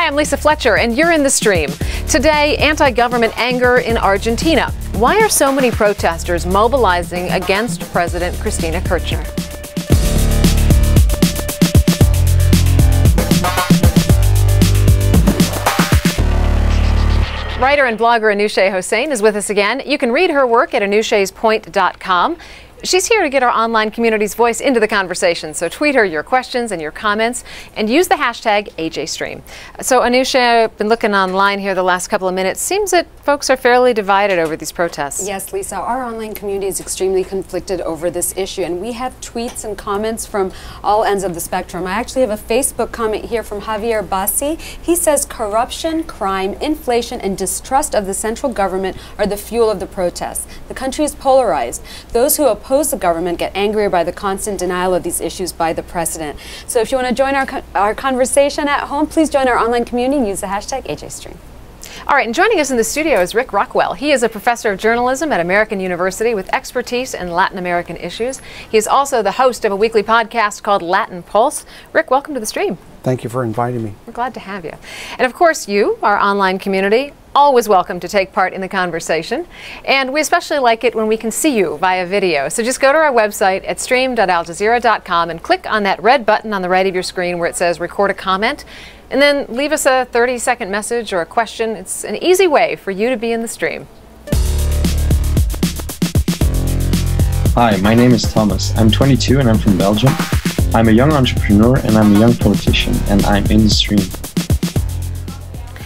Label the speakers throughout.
Speaker 1: Hi, I'm Lisa Fletcher, and you're in the stream. Today, anti-government anger in Argentina. Why are so many protesters mobilizing against President Cristina Kirchner? Writer and blogger Anousheh Hossain is with us again. You can read her work at anoushehspoint.com. She's here to get our online community's voice into the conversation, so tweet her your questions and your comments and use the hashtag AJStream. So Anousheh, I've been looking online here the last couple of minutes. Seems that folks are fairly divided over these protests.
Speaker 2: Yes, Lisa, our online community is extremely conflicted over this issue, and we have tweets and comments from all ends of the spectrum. I actually have a Facebook comment here from Javier Bassi. He says corruption, crime, inflation, and distrust of the central government are the fuel of the protests. The country is polarized. Those who oppose the government get angrier by the constant denial of these issues by the president. So if you want to join our conversation at home, please join our online community and use the hashtag AJStream.
Speaker 1: All right, and joining us in the studio is Rick Rockwell. He is a professor of journalism at American University with expertise in Latin American issues. He is also the host of a weekly podcast called Latin Pulse. Rick, welcome to the stream.
Speaker 3: Thank you for inviting me.
Speaker 1: We're glad to have you. And of course, you, our online community, always welcome to take part in the conversation. And we especially like it when we can see you via video. So just go to our website at stream.aljazeera.com and click on that red button on the right of your screen where it says record a comment. And then leave us a 30-second message or a question. It's an easy way for you to be in the stream.
Speaker 4: Hi, my name is Thomas. I'm 22 and I'm from Belgium. I'm a young entrepreneur and I'm a young politician, and I'm in the stream.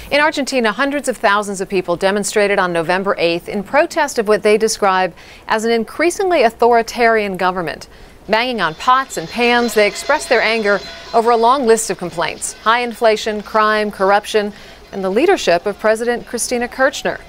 Speaker 1: In Argentina, hundreds of thousands of people demonstrated on November 8th in protest of what they describe as an increasingly authoritarian government. Banging on pots and pans, they expressed their anger over a long list of complaints: high inflation, crime, corruption, and the leadership of President Cristina Kirchner.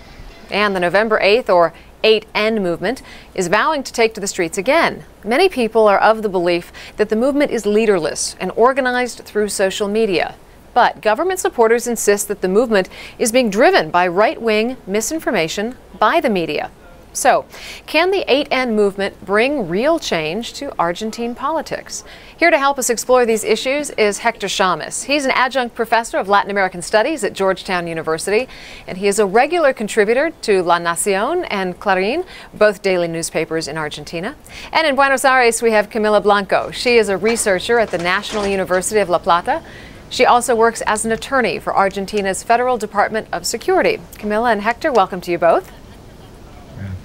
Speaker 1: And the November 8th, or 8N movement, is vowing to take to the streets again. Many people are of the belief that the movement is leaderless and organized through social media. But government supporters insist that the movement is being driven by right-wing misinformation by the media. So, can the 8N movement bring real change to Argentine politics? Here to help us explore these issues is Hector Chamas. He's an adjunct professor of Latin American Studies at Georgetown University, and he is a regular contributor to La Nación and Clarín, both daily newspapers in Argentina. And in Buenos Aires, we have Camila Blanco. She is a researcher at the National University of La Plata. She also works as an attorney for Argentina's Federal Department of Security. Camila and Hector, welcome to you both.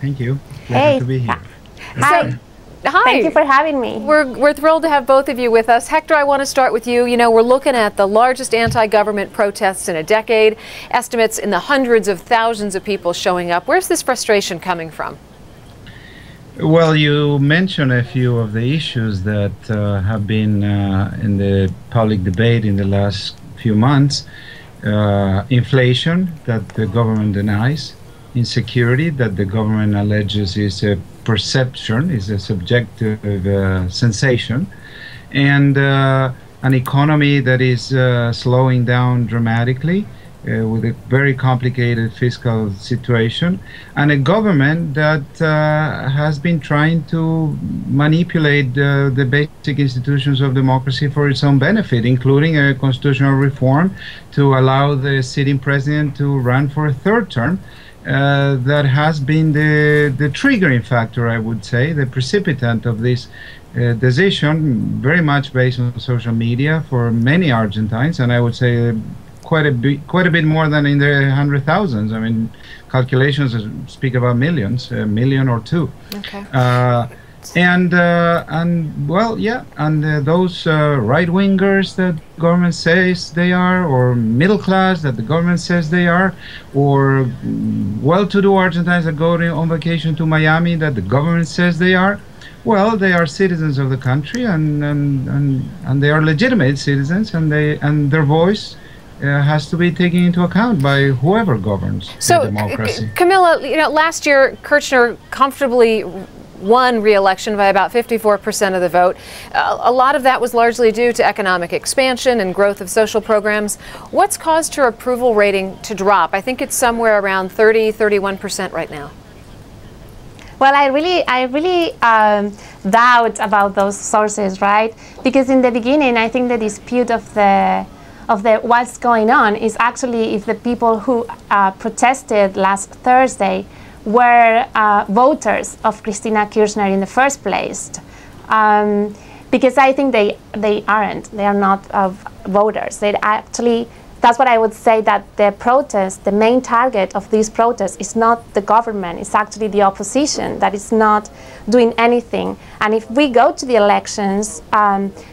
Speaker 5: Thank you.
Speaker 6: Hey.
Speaker 5: Glad to be here.
Speaker 6: Hi.
Speaker 1: Hi.
Speaker 6: Thank you for having me.
Speaker 1: We're thrilled to have both of you with us. Hector, I want to start with you. You know, we're looking at the largest anti-government protests in a decade. Estimates in the hundreds of thousands of people showing up. Where's this frustration coming from?
Speaker 5: Well, you mentioned a few of the issues that have been in the public debate in the last few months. Inflation that the government denies. Insecurity that the government alleges is a perception, is a subjective sensation, and an economy that is slowing down dramatically with a very complicated fiscal situation, and a government that has been trying to manipulate the basic institutions of democracy for its own benefit, including a constitutional reform to allow the sitting president to run for a third term. That has been the triggering factor, I would say, the precipitant of this decision, very much based on social media for many Argentines, and I would say quite a bit more than in the 100,000s. I mean, calculations speak about millions, a million or two.
Speaker 1: Okay.
Speaker 5: And well, yeah, and those right-wingers that the government says they are, or middle class that the government says they are, or well-to-do Argentines that go on vacation to Miami that the government says they are, well, they are citizens of the country, and they are legitimate citizens, and their voice has to be taken into account by whoever governs the democracy.
Speaker 1: Camila, you know, last year Kirchner comfortably won re-election by about 54% of the vote. A lot of that was largely due to economic expansion and growth of social programs. What's caused her approval rating to drop? I think it's somewhere around 31% right now.
Speaker 6: Well, I really doubt about those sources, right? Because in the beginning, I think the dispute of the of what's going on is actually if the people who protested last Thursday were voters of Christina Kirchner in the first place. Because I think they aren't. They are not voters. They actually, that's what I would say, that the protest, the main target of these protests is not the government. It's actually the opposition that is not doing anything. And if we go to the elections,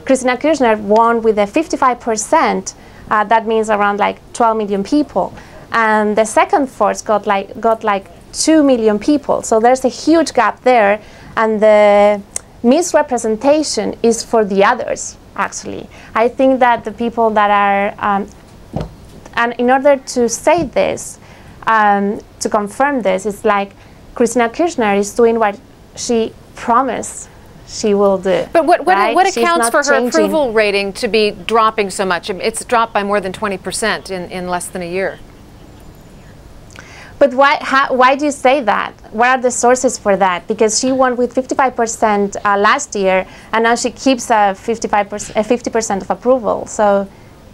Speaker 6: Christina Kirchner won with a 55%. That means around like 12 million people. And the second force got like 2 million people. So there's a huge gap there. And the misrepresentation is for the others, actually. I think that the people that are, and in order to say this, to confirm this, it's like Christina Kirchner is doing what she promised she will do.
Speaker 1: But what accounts for her
Speaker 6: changing.
Speaker 1: approval rating to be dropping so much? It's dropped by more than 20% in less than a year.
Speaker 6: But why do you say that? What are the sources for that? Because she won with 55% last year, and now she keeps 50% of approval. So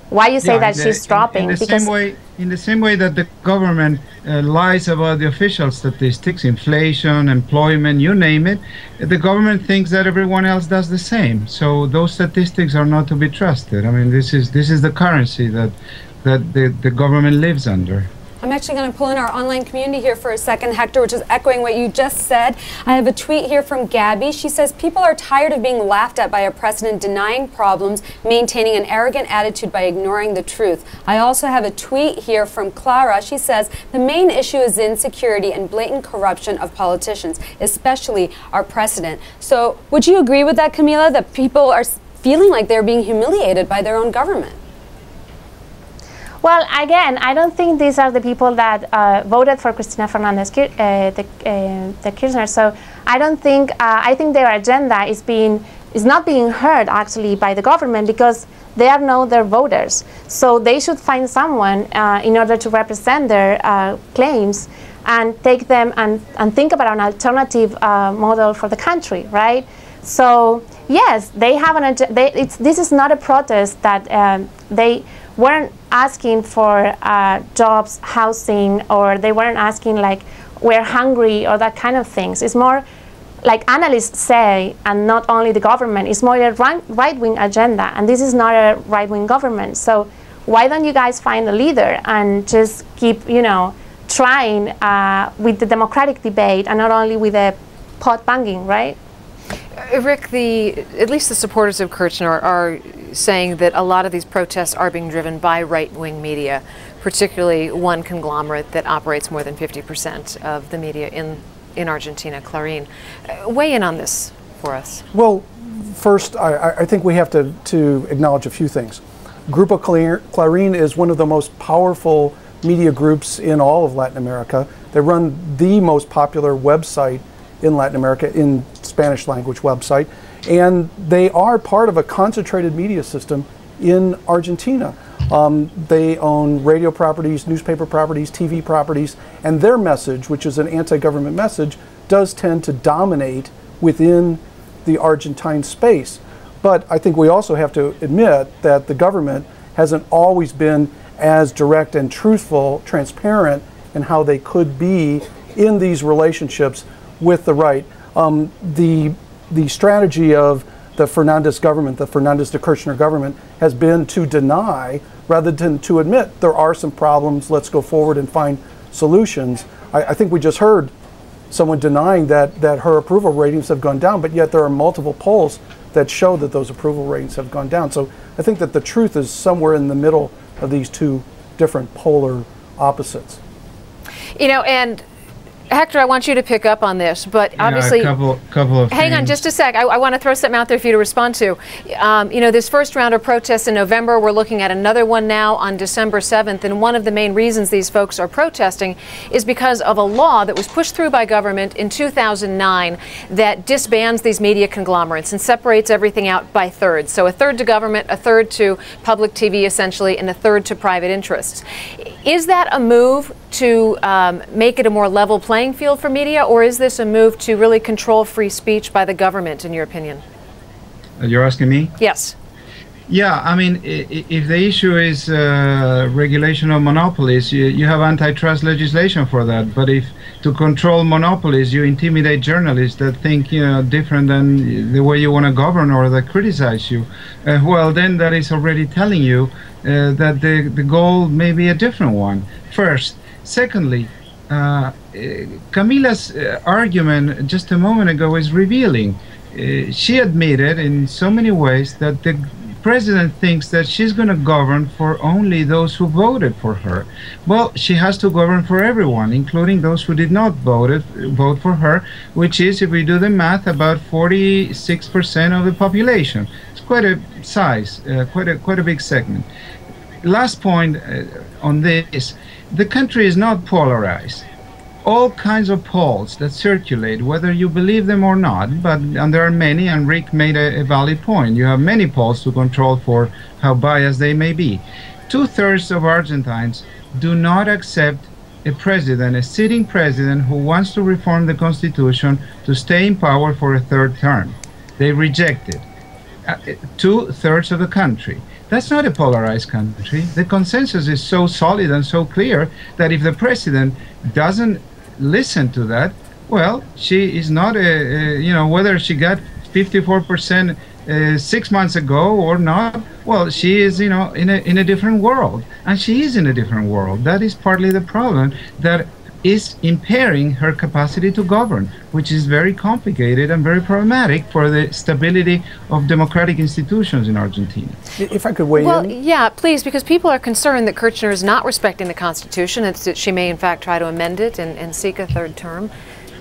Speaker 6: why you say that she's dropping?
Speaker 5: In the same way that the government lies about the official statistics, inflation, employment, you name it, the government thinks that everyone else does the same. So those statistics are not to be trusted. I mean, this is the currency that the government lives under.
Speaker 2: I'm actually going to pull in our online community here for a second, Hector, which is echoing what you just said. I have a tweet here from Gabby. She says, people are tired of being laughed at by a president denying problems, maintaining an arrogant attitude by ignoring the truth. I also have a tweet here from Clara. She says, the main issue is insecurity and blatant corruption of politicians, especially our president. So would you agree with that, Camila, that people are feeling like they're being humiliated by their own government?
Speaker 6: Well, again, I don't think these are the people that voted for Cristina Fernandez the Kirchner. So I don't think I think their agenda is not being heard actually by the government, because they know their voters. So they should find someone in order to represent their claims and take them and think about an alternative model for the country, right? So yes, they have an agenda. This is not a protest that they weren't asking for jobs, housing, or they weren't asking like, we're hungry or that kind of things. It's more like analysts say, and not only the government, it's more a right-wing agenda, and this is not a right-wing government. So why don't you guys find a leader and just keep, trying with the democratic debate and not only with the pot banging, right?
Speaker 1: Rick, at least the supporters of Kirchner are saying that a lot of these protests are being driven by right-wing media, particularly one conglomerate that operates more than 50% of the media in Argentina, Clarín. Weigh in on this for us.
Speaker 3: Well, first, I think we have to acknowledge a few things. Grupo Clarín is one of the most powerful media groups in all of Latin America. They run the most popular website in Latin America, in Spanish language website, and they are part of a concentrated media system in Argentina. They own radio properties, newspaper properties, TV properties, and their message, which is an anti-government message, does tend to dominate within the Argentine space. But I think we also have to admit that the government hasn't always been as direct and truthful, transparent in how they could be in these relationships with the right. The strategy of the Fernandez government, the Fernandez de Kirchner government, has been to deny rather than to admit there are some problems, let's go forward and find solutions. I think we just heard someone denying that her approval ratings have gone down, but yet there are multiple polls that show that those approval ratings have gone down. So I think that the truth is somewhere in the middle of these two different polar opposites.
Speaker 1: And Hector, I want you to pick up on this, but obviously,
Speaker 5: a couple of
Speaker 1: hang on just a sec. I want to throw something out there for you to respond to. This first round of protests in November, we're looking at another one now on December 7th, and one of the main reasons these folks are protesting is because of a law that was pushed through by government in 2009 that disbands these media conglomerates and separates everything out by thirds. So a third to government, a third to public TV essentially, and a third to private interests. Is that a move to make it a more level playing field for media, or is this a move to really control free speech by the government, in your opinion?
Speaker 5: You're asking me?
Speaker 1: Yes.
Speaker 5: Yeah, I mean, if the issue is regulation of monopolies, you have antitrust legislation for that. But if to control monopolies, you intimidate journalists that think different than the way you want to govern or that criticize you, well, then that is already telling you that the goal may be a different one. First, secondly, Camila's argument just a moment ago is revealing. She admitted in so many ways that the president thinks that she's going to govern for only those who voted for her. Well, she has to govern for everyone, including those who did not vote for her, which is, if we do the math, about 46% of the population. It's quite a size, quite a big segment. Last point on this: the country is not polarized. All kinds of polls that circulate, whether you believe them or not, and there are many, and Rick made a valid point. You have many polls to control for how biased they may be. 2/3 of Argentines do not accept a president, a sitting president who wants to reform the constitution to stay in power for a third term. They reject it. 2/3 of the country. That's not a polarized country. The consensus is so solid and so clear that if the president doesn't listen to that, well, she is not whether she got 54% 6 months ago or not, well, she is in a different world, and she is in a different world. That is partly the problem that is impairing her capacity to govern, which is very complicated and very problematic for the stability of democratic institutions in Argentina.
Speaker 3: If I could weigh in.
Speaker 1: Well, yeah, please, because people are concerned that Kirchner is not respecting the Constitution. It's that she may, in fact, try to amend it and seek a third term.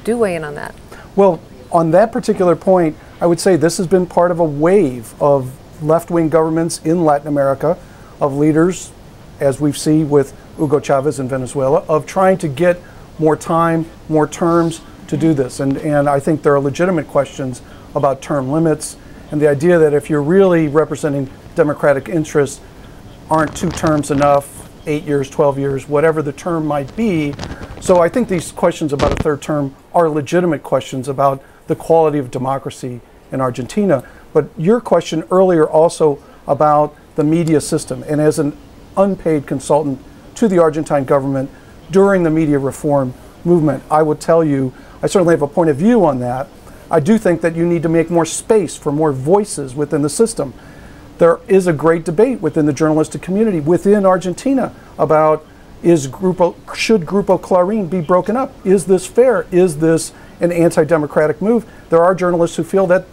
Speaker 1: Do weigh in on that.
Speaker 3: Well, on that particular point, I would say this has been part of a wave of left-wing governments in Latin America, of leaders, as we've seen with Hugo Chavez in Venezuela, of trying to get more time, more terms to do this. And I think there are legitimate questions about term limits and the idea that if you're really representing democratic interests, aren't 2 terms enough, 8 years, 12 years, whatever the term might be. So I think these questions about a third term are legitimate questions about the quality of democracy in Argentina. But your question earlier also about the media system, and as an unpaid consultant to the Argentine government during the media reform movement, I would tell you, I certainly have a point of view on that. I do think that you need to make more space for more voices within the system. There is a great debate within the journalistic community within Argentina about should Grupo Clarín be broken up? Is this fair? Is this an anti-democratic move? There are journalists who feel that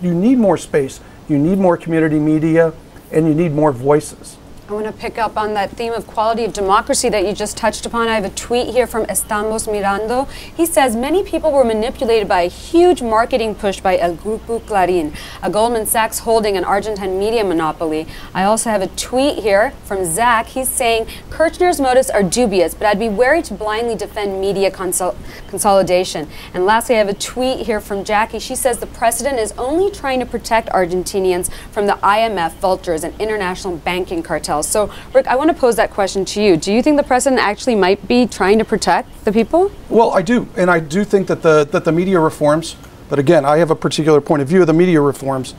Speaker 3: you need more space, you need more community media, and you need more voices.
Speaker 2: I want to pick up on that theme of quality of democracy that you just touched upon. I have a tweet here from Estamos Mirando. He says, many people were manipulated by a huge marketing push by El Grupo Clarín, a Goldman Sachs holding an Argentine media monopoly. I also have a tweet here from Zach. He's saying, Kirchner's motives are dubious, but I'd be wary to blindly defend media consolidation. And lastly, I have a tweet here from Jackie. She says, the president is only trying to protect Argentinians from the IMF vultures and international banking cartels. So, Rick, I want to pose that question to you. Do you think the president actually might be trying to protect the people?
Speaker 3: Well, I do. And I do think that the media reforms, but again, I have a particular point of view of the media reforms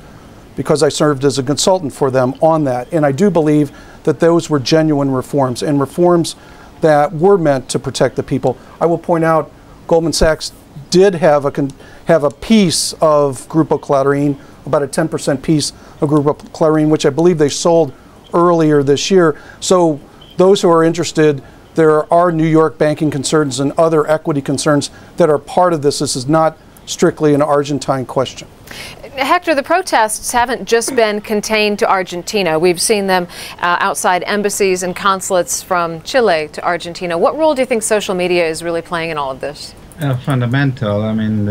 Speaker 3: because I served as a consultant for them on that. And I do believe that those were genuine reforms and reforms that were meant to protect the people. I will point out Goldman Sachs did have a piece of Grupo Clarín, about a 10% piece of Grupo Clarín, which I believe they sold earlier this year. So those who are interested, there are New York banking concerns and other equity concerns that are part of this. This is not strictly an Argentine question.
Speaker 1: Hector, the protests haven't just been contained to Argentina. We've seen them outside embassies and consulates from Chile to Argentina. What role do you think social media is really playing in all of this?
Speaker 5: Fundamental. I mean,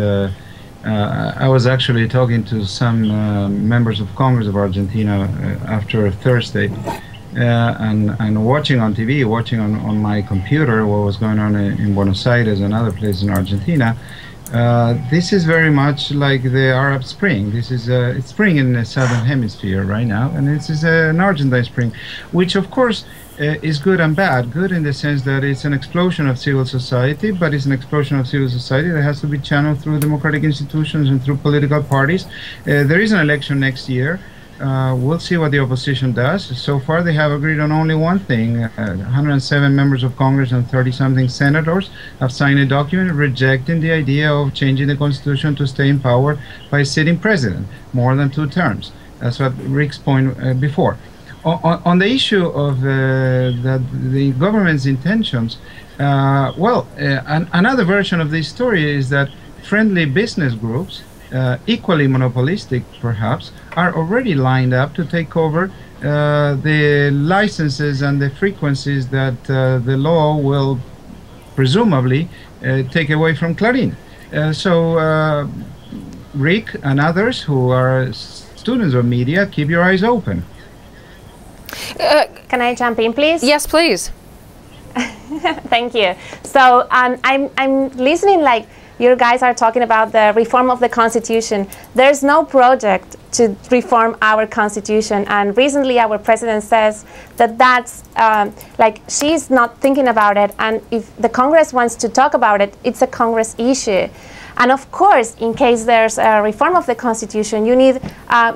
Speaker 5: I was actually talking to some members of Congress of Argentina after Thursday and watching on TV, watching on my computer what was going on in Buenos Aires and other places in Argentina. This is very much like the Arab Spring. This is it's spring in the southern hemisphere right now, and this is an Argentine spring, which of course is good and bad. Good in the sense that it's an explosion of civil society, but it's an explosion of civil society that has to be channeled through democratic institutions and through political parties. There is an election next year. We'll see what the opposition does. So far, they have agreed on only one thing. 107 members of Congress and 30-something senators have signed a document rejecting the idea of changing the Constitution to stay in power by a sitting president, more than 2 terms. That's what Rick's point before. On the issue of the government's intentions, another version of this story is that friendly business groups, equally monopolistic perhaps, are already lined up to take over the licenses and the frequencies that the law will presumably take away from Clarín. Rick and others who are students of media, keep your eyes open.
Speaker 6: Can I jump in, please?
Speaker 1: Yes, please.
Speaker 6: Thank you. So I'm listening, like you guys are talking about the reform of the Constitution. There's no project to reform our Constitution, and recently our president says that that's like she's not thinking about it, and if the Congress wants to talk about it, it's a Congress issue. And of course, in case there's a reform of the Constitution, you need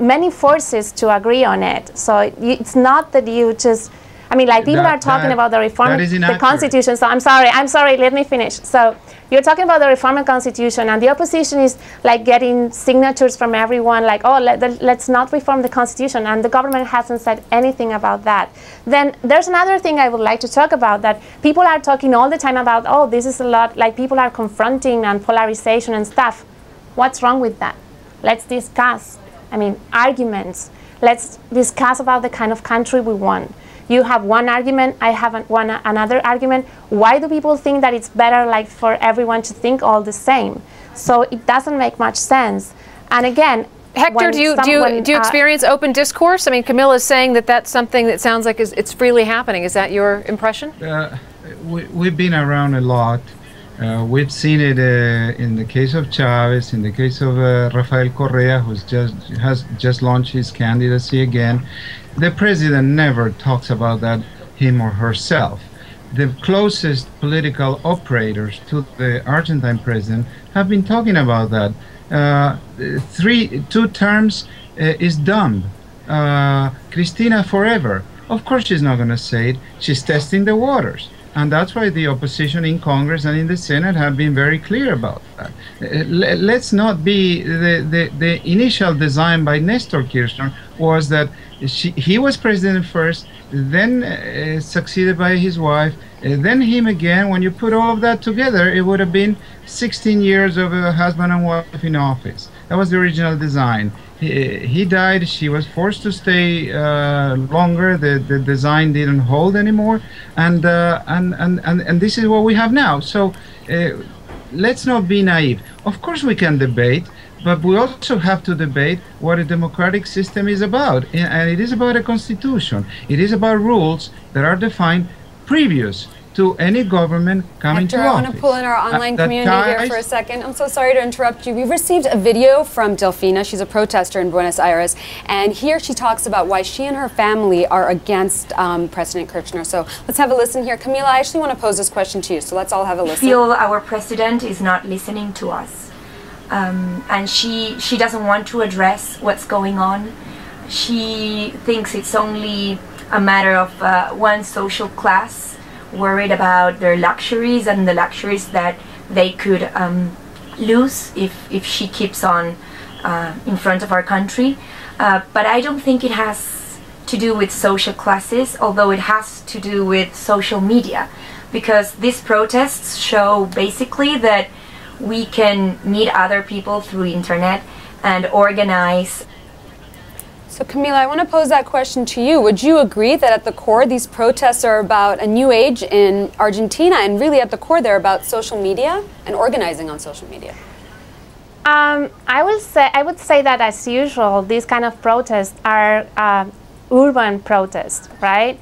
Speaker 6: many forces to agree on it. So it's not that you just, I mean, like people are talking about the reform of the Constitution. So I'm sorry, let me finish. So you're talking about the reform of the Constitution, and the opposition is like getting signatures from everyone, like, oh, let's not reform the Constitution, and the government hasn't said anything about that. Then there's another thing I would like to talk about, that people are talking all the time about, oh, this is a lot, like people are confronting and polarization and stuff. What's wrong with that? Let's discuss, I mean, arguments. Let's discuss about the kind of country we want. You have one argument, I have another argument. Why do people think that it's better, like, for everyone to think all the same? So it doesn't make much sense. And again,
Speaker 1: Hector, do you experience open discourse? I mean, Camila is saying that that's something that sounds like it's freely happening. Is that your impression?
Speaker 5: We've been around a lot. We've seen it in the case of Chavez, in the case of Rafael Correa, who has just launched his candidacy again. The president never talks about that, him or herself. The closest political operators to the Argentine president have been talking about that. 2 terms is dumb. Cristina forever. Of course she's not going to say it. She's testing the waters. And that's why the opposition in Congress and in the Senate have been very clear about that. Let's not be, the initial design by Nestor Kirchner was that he was president first, then succeeded by his wife, then him again. When you put all of that together, it would have been 16 years of a husband and wife in office. That was the original design. He died. She was forced to stay longer. The design didn't hold anymore, and this is what we have now. So let's not be naive. Of course, we can debate, but we also have to debate what a democratic system is about, and it is about a constitution. It is about rules that are defined previous to any government coming to office.
Speaker 2: I want to pull in our online community here for a second. I'm so sorry to interrupt you. We received a video from Delfina. She's a protester in Buenos Aires, and here she talks about why she and her family are against President Kirchner. So let's have a listen here. Camila, I actually want to pose this question to you, so let's all have a listen.
Speaker 7: I feel our president is not listening to us, and she doesn't want to address what's going on. She thinks it's only a matter of one social class worried about their luxuries and the luxuries that they could lose if she keeps on in front of our country. But I don't think it has to do with social classes, although it has to do with social media, because these protests show basically that we can meet other people through internet and organize.
Speaker 2: So Camila, I want to pose that question to you. Would you agree that at the core these protests are about a new age in Argentina, and really at the core they're about social media and organizing on social media?
Speaker 6: I would say that, as usual, these kind of protests are urban protests, right?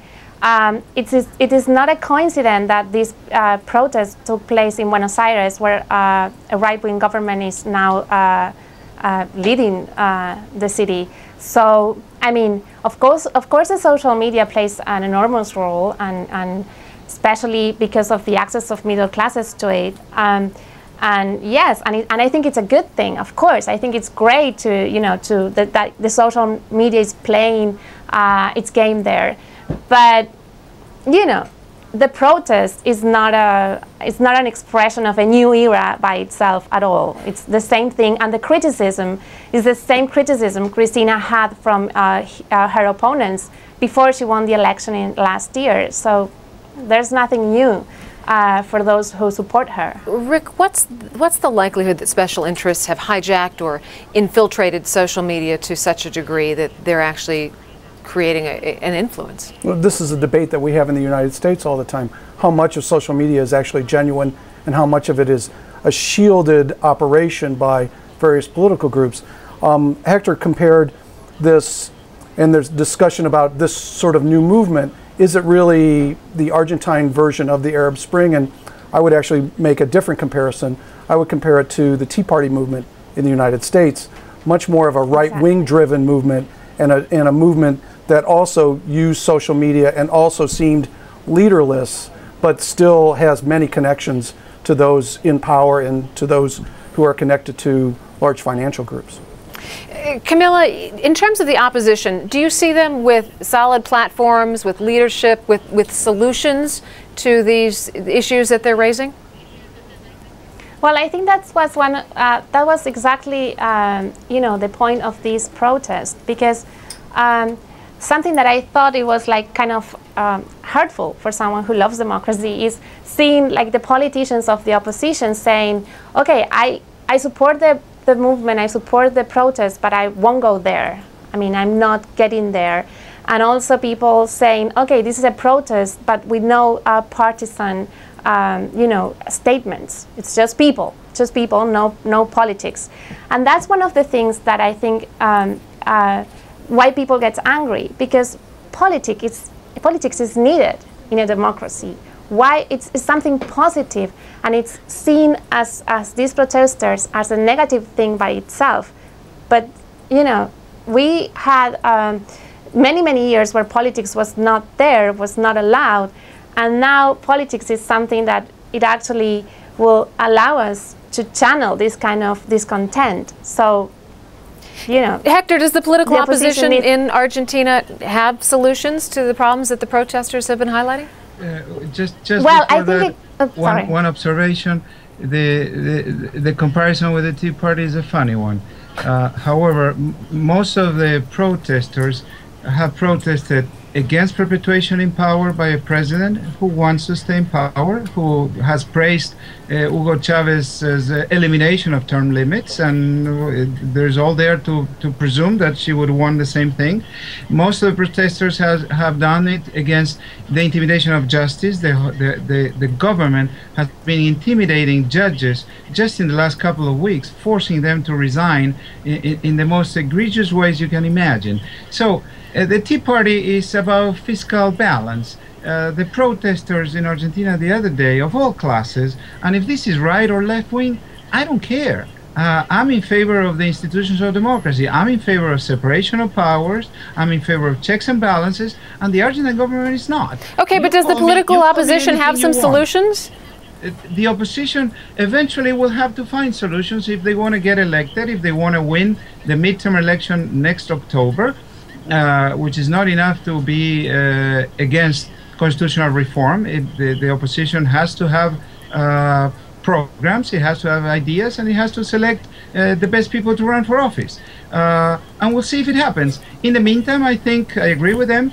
Speaker 6: It is not a coincidence that these protests took place in Buenos Aires, where a right-wing government is now leading the city. So, I mean, of course, the social media plays an enormous role, and especially because of the access of middle classes to it. And yes, and I think it's a good thing. Of course, I think it's great to that the social media is playing its game there, but the protest is not an expression of a new era by itself at all. It's the same thing, and the criticism is the same criticism Cristina had from her opponents before she won the election in last year. So there's nothing new for those who support her.
Speaker 1: Rick, what's the likelihood that special interests have hijacked or infiltrated social media to such a degree that they're actually creating an influence?
Speaker 3: Well, this is a debate that we have in the United States all the time. How much of social media is actually genuine and how much of it is a shielded operation by various political groups. Hector compared this, and there's discussion about this sort of new movement. Is it really the Argentine version of the Arab Spring? And I would actually make a different comparison. I would compare it to the Tea Party movement in the United States, much more of a right-wing driven movement, and a movement that also used social media and also seemed leaderless, but still has many connections to those in power and to those who are connected to large financial groups.
Speaker 1: Camila, in terms of the opposition, do you see them with solid platforms, with leadership, with solutions to these issues that they're raising?
Speaker 6: Well, I think that was exactly the point of this protest, because something that I thought it was like kind of hurtful for someone who loves democracy is seeing like the politicians of the opposition saying, okay, I support the movement, I support the protest, but I won't go there. I mean, I'm not getting there. And also people saying, okay, this is a protest, but with no partisan statements. It's just people, no politics. And that's one of the things that I think why people get angry, because politics is needed in a democracy. Why it's something positive, and it's seen as these protesters as a negative thing by itself. But we had many years where politics was not there, was not allowed, and now politics is something that it actually will allow us to channel this kind of discontent. So,
Speaker 1: Hector, does the political opposition in Argentina have solutions to the problems that the protesters have been highlighting?
Speaker 5: Just
Speaker 6: well, I think
Speaker 5: one observation: the comparison with the Tea Party is a funny one. However, most of the protesters have protested against perpetuation in power by a president who wants to stay in power, who has praised Hugo Chávez's elimination of term limits, and there's all there to presume that she would want the same thing. Most of the protesters have done it against the intimidation of justice. The government has been intimidating judges just in the last couple of weeks, forcing them to resign in the most egregious ways you can imagine. So the Tea Party is about fiscal balance. The protesters in Argentina the other day, of all classes, and if this is right or left wing, I don't care. I'm in favor of the institutions of democracy. I'm in favor of separation of powers. I'm in favor of checks and balances, and the Argentine government is not.
Speaker 1: Okay, but does the political opposition have some solutions?
Speaker 5: The opposition eventually will have to find solutions if they want to get elected, if they want to win the midterm election next October. Which is not enough to be against constitutional reform. The opposition has to have programs, it has to have ideas, and it has to select the best people to run for office. And we'll see if it happens. In the meantime, I think I agree with them.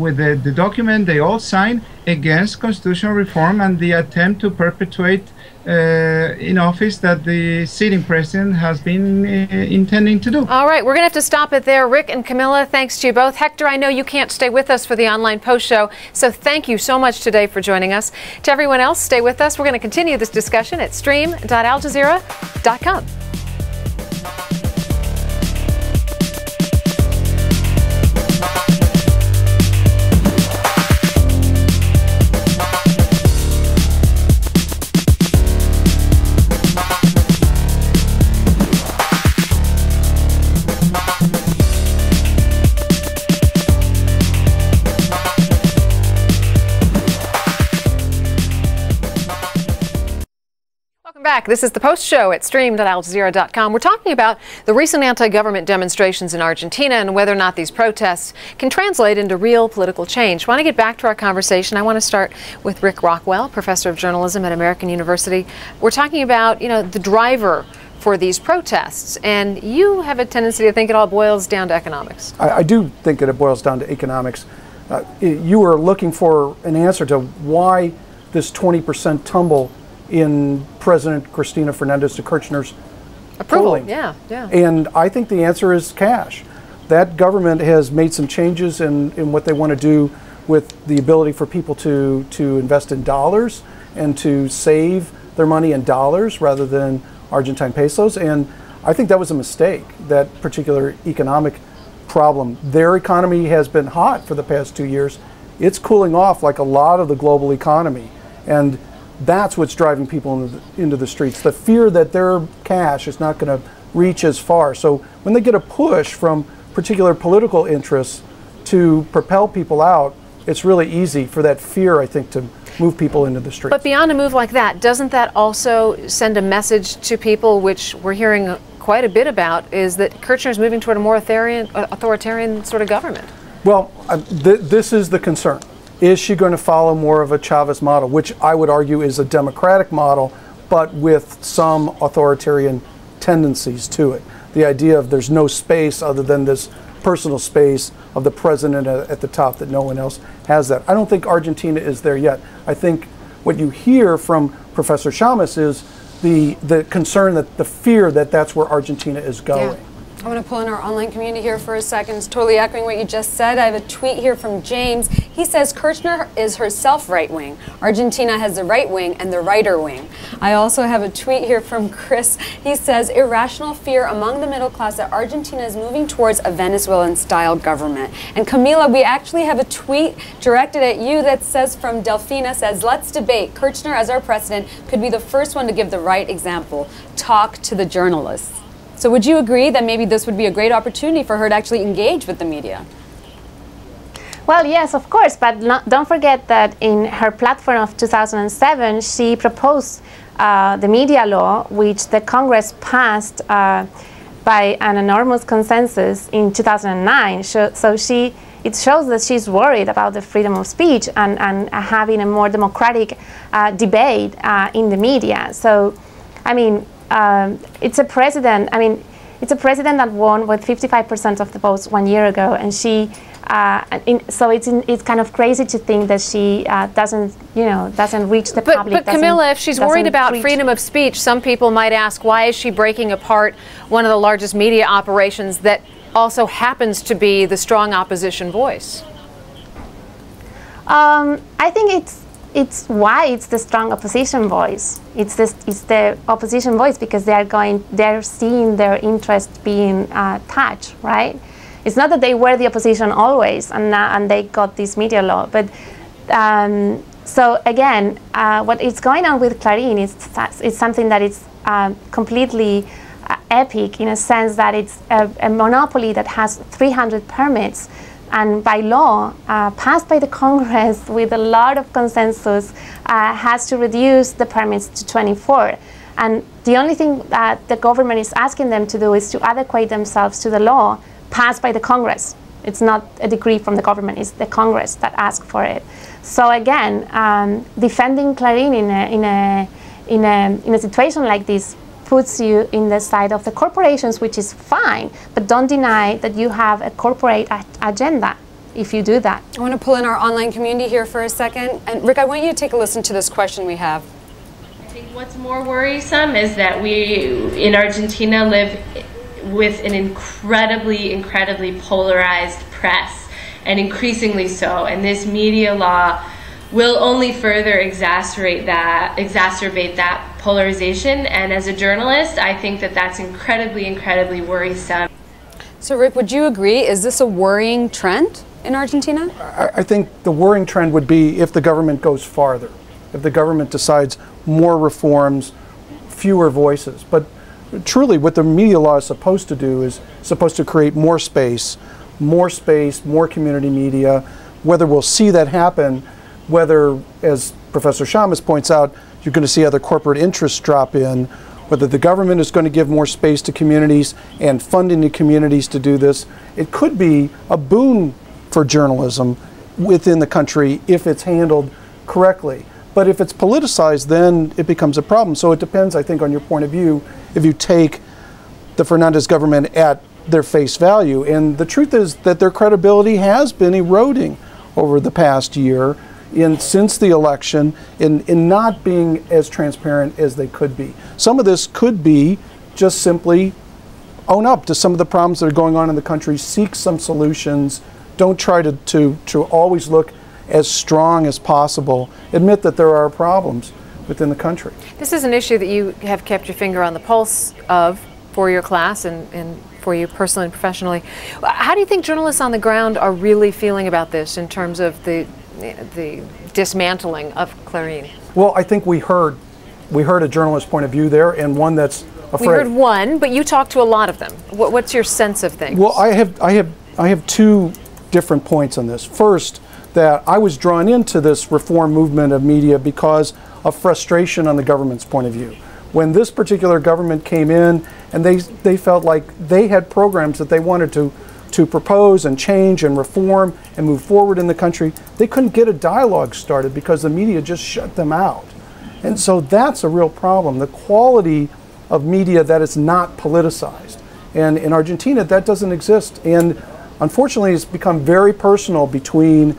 Speaker 5: With the document they all signed against constitutional reform and the attempt to perpetuate in office that the sitting president has been intending to do.
Speaker 1: All right, we're going to have to stop it there. Rick and Camila, thanks to you both. Hector, I know you can't stay with us for the online post show, so thank you so much today for joining us. To everyone else, stay with us. We're going to continue this discussion at stream.aljazeera.com. Back. This is the Post Show at stream.aljazeera.com. We're talking about the recent anti-government demonstrations in Argentina and whether or not these protests can translate into real political change. I want to get back to our conversation. I want to start with Rick Rockwell, professor of journalism at American University. We're talking about, the driver for these protests, and you have a tendency to think it all boils down to economics.
Speaker 3: I do think that it boils down to economics. You were looking for an answer to why this 20% tumble in President Cristina Fernández de Kirchner's
Speaker 1: approval.
Speaker 3: polling.
Speaker 1: Yeah.
Speaker 3: And I think the answer is cash. That government has made some changes in what they want to do with the ability for people to invest in dollars and to save their money in dollars rather than Argentine pesos. And I think that was a mistake, that particular economic problem. Their economy has been hot for the past 2 years. It's cooling off like a lot of the global economy. And that's what's driving people into the streets. The fear that their cash is not going to reach as far. So when they get a push from particular political interests to propel people out, it's really easy for that fear, I think, to move people into the streets.
Speaker 1: But beyond a move like that, doesn't that also send a message to people, which we're hearing quite a bit about, is that Kirchner's moving toward a more authoritarian sort of government? Well,
Speaker 3: this is the concern. Is she going to follow more of a Chavez model, which I would argue is a democratic model, but with some authoritarian tendencies to it? The idea of there's no space other than this personal space of the president at the top, that no one else has that. I don't think Argentina is there yet. I think what you hear from Professor Chamas is the concern, that the fear that that's where Argentina is going.
Speaker 2: Yeah. I want to pull in our online community here for a second. It's totally echoing what you just said. I have a tweet here from James. He says Kirchner is herself right wing. Argentina has the right wing and the righter wing. I also have a tweet here from Chris. He says irrational fear among the middle class that Argentina is moving towards a Venezuelan-style government. And Camila, we actually have a tweet directed at you that says, from Delfina, says, let's debate. Kirchner as our president could be the first one to give the right example. Talk to the journalists. So would you agree that maybe this would be a great opportunity for her to actually engage with the media?
Speaker 6: Well, yes, of course, but don't forget that in her platform of 2007, she proposed the media law, which the Congress passed by an enormous consensus in 2009. So it shows that she's worried about the freedom of speech and having a more democratic debate in the media. So, I mean, it's a president. I mean, it's a president that won with 55% of the votes 1 year ago, and she. So it's kind of crazy to think that she doesn't reach the public.
Speaker 1: But Camilla, if she's worried about freedom of speech, some people might ask, why is she breaking apart one of the largest media operations that also happens to be the strong opposition voice?
Speaker 6: I think it's the strong opposition voice. It's the opposition voice because they're seeing their interest being touched, right? It's not that they were the opposition always and they got this media law, but so again, what is going on with Clarín is something that is completely epic in a sense that it's a monopoly that has 300 permits. And by law, passed by the Congress with a lot of consensus, has to reduce the permits to 24. And the only thing that the government is asking them to do is to adequate themselves to the law passed by the Congress. It's not a decree from the government, it's the Congress that asked for it. So again, defending Clarín in a situation like this puts you in the side of the corporations, which is fine, but don't deny that you have a corporate agenda if you do that.
Speaker 2: I want to pull in our online community here for a second. And Rick, I want you to take a listen to this question we have.
Speaker 8: I think what's more worrisome is that we in Argentina live with an incredibly polarized press, and increasingly so. And this media law will only further exacerbate that polarization. And as a journalist, I think that that's incredibly worrisome.
Speaker 2: So Rick, would you agree? Is this a worrying trend in Argentina?
Speaker 3: I think the worrying trend would be if the government goes farther, if the government decides more reforms, fewer voices. But truly what the media law is supposed to do is supposed to create more space, more community media. Whether we'll see that happen, whether, as Professor Chamas points out, you're going to see other corporate interests drop in, whether the government is going to give more space to communities and funding to communities to do this. It could be a boon for journalism within the country if it's handled correctly. But if it's politicized, then it becomes a problem. So it depends, I think, on your point of view, if you take the Fernandez government at their face value. And the truth is that their credibility has been eroding over the past year since the election in not being as transparent as they could be. Some of this could be just simply own up to some of the problems that are going on in the country, seek some solutions, don't try to always look as strong as possible, admit that there are problems within the country.
Speaker 1: This is an issue that you have kept your finger on the pulse of for your class and for you personally and professionally. How do you think journalists on the ground are really feeling about this in terms of the dismantling of Clarín?
Speaker 3: Well, I think we heard a journalist's point of view there, and one that's afraid.
Speaker 1: We heard one, but you talked to a lot of them. What's your sense of things?
Speaker 3: Well, I have two different points on this. First, that I was drawn into this reform movement of media because of frustration on the government's point of view. When this particular government came in and they felt like they had programs that they wanted to propose and change and reform and move forward in the country, they couldn't get a dialogue started because the media just shut them out. And so that's a real problem, the quality of media that is not politicized. And in Argentina, that doesn't exist. And unfortunately, it's become very personal between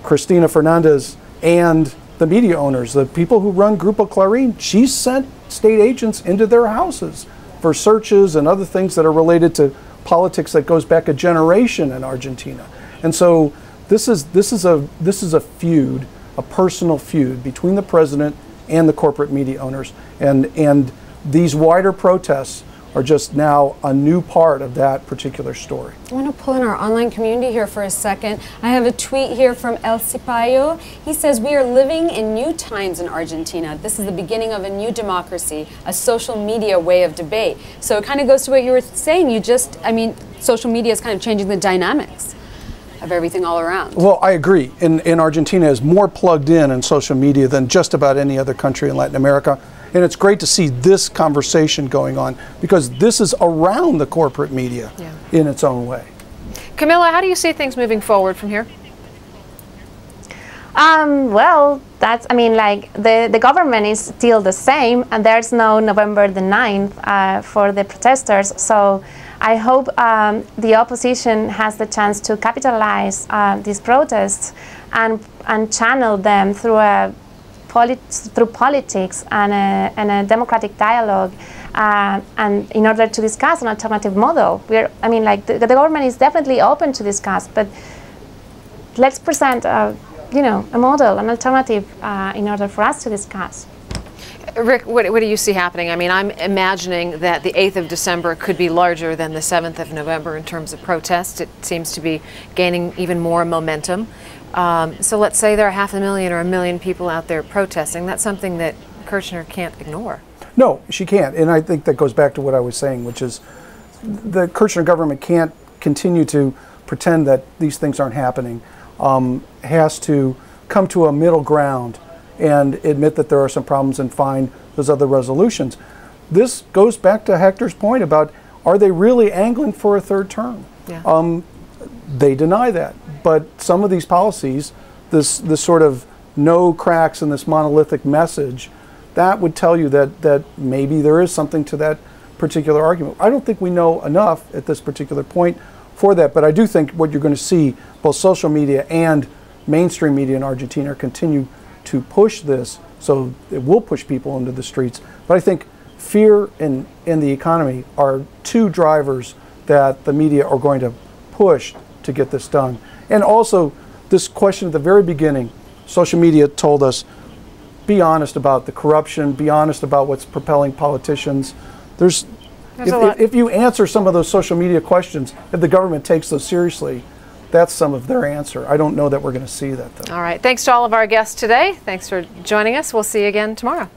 Speaker 3: Cristina Fernandez and the media owners, the people who run Grupo Clarín. She sent state agents into their houses for searches and other things that are related to politics that goes back a generation in Argentina. And so this is a feud, a personal feud between the president and the corporate media owners. And these wider protests are just now a new part of that particular story.
Speaker 2: I want to pull in our online community here for a second. I have a tweet here from El Cipayo. He says, "We are living in new times in Argentina. This is the beginning of a new democracy, a social media way of debate." So it kind of goes to what you were saying. Social media is kind of changing the dynamics of everything all around.
Speaker 3: Well, I agree. And Argentina is more plugged in social media than just about any other country in Latin America. And it's great to see this conversation going on because this is around the corporate media in its own way.
Speaker 1: Camilla, how do you see things moving forward from here?
Speaker 6: Well, the government is still the same, and there's no November the 9th for the protesters. So I hope the opposition has the chance to capitalize these protests and channel them through politics and a democratic dialogue, and in order to discuss an alternative model. The government is definitely open to discuss, but let's present a model, an alternative, in order for us to discuss.
Speaker 1: Rick, what do you see happening? I'm imagining that the 8th of December could be larger than the 7th of November in terms of protests. It seems to be gaining even more momentum. So let's say there are 500,000 or 1 million people out there protesting. That's something that Kirchner can't ignore.
Speaker 3: No, she can't. And I think that goes back to what I was saying, which is the Kirchner government can't continue to pretend that these things aren't happening. Has to come to a middle ground and admit that there are some problems and find those other resolutions. This goes back to Hector's point about, are they really angling for a third term? Yeah. They deny that. But some of these policies, this sort of no cracks in this monolithic message, that would tell you that maybe there is something to that particular argument. I don't think we know enough at this particular point for that, but I do think what you're going to see, both social media and mainstream media in Argentina continue to push this, so it will push people into the streets. But I think fear and the economy are two drivers that the media are going to push to get this done. And also, this question at the very beginning, social media told us, be honest about the corruption, be honest about what's propelling politicians. If you answer some of those social media questions, if the government takes those seriously, that's some of their answer. I don't know that we're going to see that, though.
Speaker 1: All right. Thanks to all of our guests today. Thanks for joining us. We'll see you again tomorrow.